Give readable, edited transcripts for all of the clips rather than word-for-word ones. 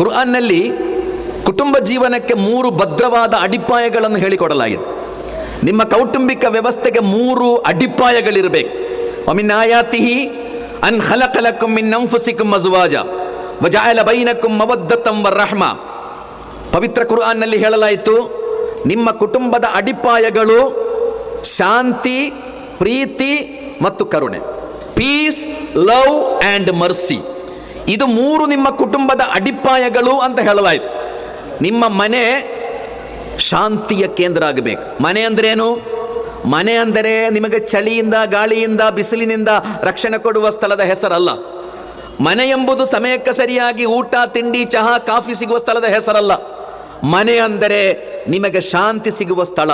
ಕುರ್ಆನ್ನಲ್ಲಿ ಕುಟುಂಬ ಜೀವನಕ್ಕೆ 3 ಭದ್ರವಾದ ಅಡಿಪಾಯಗಳನ್ನು ಹೇಳಿಕೊಡಲಾಗಿದೆ. ನಿಮ್ಮ ಕೌಟುಂಬಿಕ ವ್ಯವಸ್ಥೆಗೆ 3 ಅಡಿಪಾಯಗಳಿರಬೇಕು. ವಮಿನ್ ಆಯಾತಿಹಿ ಅನ್ ಖಲಕ ಲಕುಂ ಮಿನ್ ಅನ್ಫುಸಿಕುಂ ಅಜ್ವಾಜ ವಜಅಲ ಬೈನಕುಂ ಮವದ್ದತಂ ವರ್ರಹ್ಮ. ಪವಿತ್ರ ಕುರ್ಆನ್ನಲ್ಲಿ ಹೇಳಲಾಯಿತು, ನಿಮ್ಮ ಕುಟುಂಬದ ಅಡಿಪಾಯಗಳು ಶಾಂತಿ, ಪ್ರೀತಿ ಮತ್ತು ಕರುಣೆ. Peace, love and mercy. ಇದು 3 ನಿಮ್ಮ ಕುಟುಂಬದ ಅಡಿಪಾಯಗಳು ಅಂತ ಹೇಳಲಾಯಿತು. ನಿಮ್ಮ ಮನೆ ಶಾಂತಿಯ ಕೇಂದ್ರ ಆಗಬೇಕು. ಮನೆ ಅಂದ್ರೇನು? ಮನೆ ಅಂದರೆ ನಿಮಗೆ ಚಳಿಯಿಂದ, ಗಾಳಿಯಿಂದ, ಬಿಸಿಲಿನಿಂದ ರಕ್ಷಣೆ ಕೊಡುವ ಸ್ಥಳದ ಹೆಸರಲ್ಲ. ಮನೆ ಎಂಬುದು ಸಮಯಕ್ಕೆ ಸರಿಯಾಗಿ ಊಟ, ತಿಂಡಿ, ಚಹಾ, ಕಾಫಿ ಸಿಗುವ ಸ್ಥಳದ ಹೆಸರಲ್ಲ. ಮನೆ ಅಂದರೆ ನಿಮಗೆ ಶಾಂತಿ ಸಿಗುವ ಸ್ಥಳ.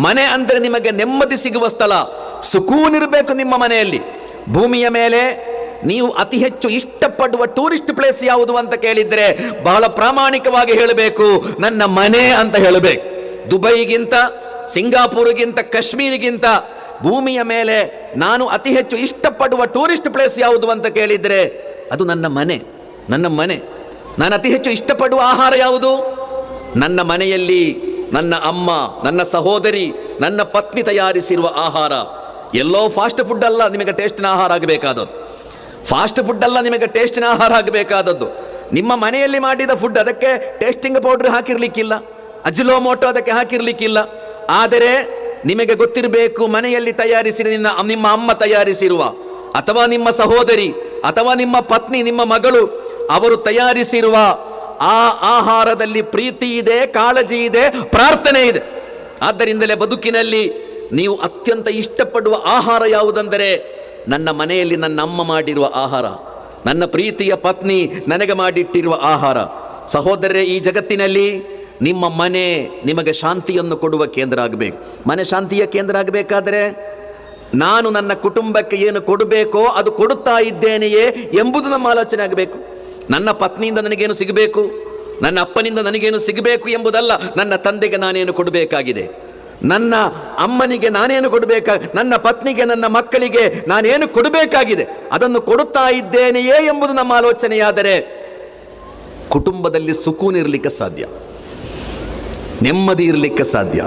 ಮನೆ ಅಂದರೆ ನಿಮಗೆ ನೆಮ್ಮದಿ ಸಿಗುವ ಸ್ಥಳ. ಸುಕೂನ್ ಇರಬೇಕು ನಿಮ್ಮ ಮನೆಯಲ್ಲಿ. ಭೂಮಿಯ ಮೇಲೆ ನೀವು ಅತಿ ಹೆಚ್ಚು ಇಷ್ಟಪಡುವ ಟೂರಿಸ್ಟ್ ಪ್ಲೇಸ್ ಯಾವುದು ಅಂತ ಕೇಳಿದ್ರೆ ಬಹಳ ಪ್ರಾಮಾಣಿಕವಾಗಿ ಹೇಳಬೇಕು, ನನ್ನ ಮನೆ ಅಂತ ಹೇಳಬೇಕು. ದುಬೈಗಿಂತ, ಸಿಂಗಾಪುರ್ಗಿಂತ, ಕಾಶ್ಮೀರಿಗಿಂತ ಭೂಮಿಯ ಮೇಲೆ ನಾನು ಅತಿ ಹೆಚ್ಚು ಇಷ್ಟಪಡುವ ಟೂರಿಸ್ಟ್ ಪ್ಲೇಸ್ ಯಾವುದು ಅಂತ ಕೇಳಿದ್ರೆ ಅದು ನನ್ನ ಮನೆ. ನನ್ನ ಮನೆ. ನಾನು ಅತಿ ಹೆಚ್ಚು ಇಷ್ಟಪಡುವ ಆಹಾರ ಯಾವುದು? ನನ್ನ ಮನೆಯಲ್ಲಿ ನನ್ನ ಅಮ್ಮ, ನನ್ನ ಸಹೋದರಿ, ನನ್ನ ಪತ್ನಿ ತಯಾರಿಸಿರುವ ಆಹಾರ. ಎಲ್ಲೋ ಫಾಸ್ಟ್ ಫುಡ್ ಅಲ್ಲ ನಿಮಗೆ ಟೇಸ್ಟಿನ ಆಹಾರ ಆಗಬೇಕಾದದ್ದು. ಫಾಸ್ಟ್ ಫುಡ್ ಅಲ್ಲ ನಿಮಗೆ ಟೇಸ್ಟಿನ ಆಹಾರ ಆಗಬೇಕಾದದ್ದು. ನಿಮ್ಮ ಮನೆಯಲ್ಲಿ ಮಾಡಿದ ಫುಡ್, ಅದಕ್ಕೆ ಟೇಸ್ಟಿಂಗ್ ಪೌಡರ್ ಹಾಕಿರ್ಲಿಕ್ಕಿಲ್ಲ, ಅಜಿನೋಮೋಟೋ ಅದಕ್ಕೆ ಹಾಕಿರ್ಲಿಕ್ಕಿಲ್ಲ. ಆದರೆ ನಿಮಗೆ ಗೊತ್ತಿರಬೇಕು, ಮನೆಯಲ್ಲಿ ತಯಾರಿಸಿದ ನಿಮ್ಮ ಅಮ್ಮ ತಯಾರಿಸಿರುವ, ಅಥವಾ ನಿಮ್ಮ ಸಹೋದರಿ, ಅಥವಾ ನಿಮ್ಮ ಪತ್ನಿ, ನಿಮ್ಮ ಮಗಳು, ಅವರು ತಯಾರಿಸಿರುವ ಆ ಆಹಾರದಲ್ಲಿ ಪ್ರೀತಿ ಇದೆ, ಕಾಳಜಿ ಇದೆ, ಪ್ರಾರ್ಥನೆ ಇದೆ. ಆದ್ದರಿಂದಲೇ ಬದುಕಿನಲ್ಲಿ ನೀವು ಅತ್ಯಂತ ಇಷ್ಟಪಡುವ ಆಹಾರ ಯಾವುದೆಂದರೆ ನನ್ನ ಮನೆಯಲ್ಲಿ ನನ್ನ ಅಮ್ಮ ಮಾಡಿರುವ ಆಹಾರ, ನನ್ನ ಪ್ರೀತಿಯ ಪತ್ನಿ ನನಗೆ ಮಾಡಿಟ್ಟಿರುವ ಆಹಾರ. ಸಹೋದರರೇ, ಈ ಜಗತ್ತಿನಲ್ಲಿ ನಿಮ್ಮ ಮನೆ ನಿಮಗೆ ಶಾಂತಿಯನ್ನು ಕೊಡುವ ಕೇಂದ್ರ ಆಗಬೇಕು. ಮನೆ ಶಾಂತಿಯ ಕೇಂದ್ರ ಆಗಬೇಕಾದರೆ ನಾನು ನನ್ನ ಕುಟುಂಬಕ್ಕೆ ಏನು ಕೊಡಬೇಕೋ ಅದು ಕೊಡುತ್ತಾ ಇದ್ದೇನೆಯೇ ಎಂಬುದು ನಮ್ಮ ಆಲೋಚನೆ ಆಗಬೇಕು. ನನ್ನ ಪತ್ನಿಯಿಂದ ನನಗೇನು ಸಿಗಬೇಕು, ನನ್ನ ಅಪ್ಪನಿಂದ ನನಗೇನು ಸಿಗಬೇಕು ಎಂಬುದಲ್ಲ. ನನ್ನ ತಂದೆಗೆ ನಾನೇನು ಕೊಡಬೇಕಾಗಿದೆ, ನನ್ನ ಅಮ್ಮನಿಗೆ ನಾನೇನು ನನ್ನ ಪತ್ನಿಗೆ, ನನ್ನ ಮಕ್ಕಳಿಗೆ ನಾನೇನು ಕೊಡಬೇಕಾಗಿದೆ, ಅದನ್ನು ಕೊಡುತ್ತಾ ಇದ್ದೇನೆಯೇ ಎಂಬುದು ನಮ್ಮ ಆಲೋಚನೆಯಾದರೆ ಕುಟುಂಬದಲ್ಲಿ ಸುಕೂನ್ ಇರಲಿಕ್ಕೆ ಸಾಧ್ಯ, ನೆಮ್ಮದಿ ಇರಲಿಕ್ಕೆ ಸಾಧ್ಯ.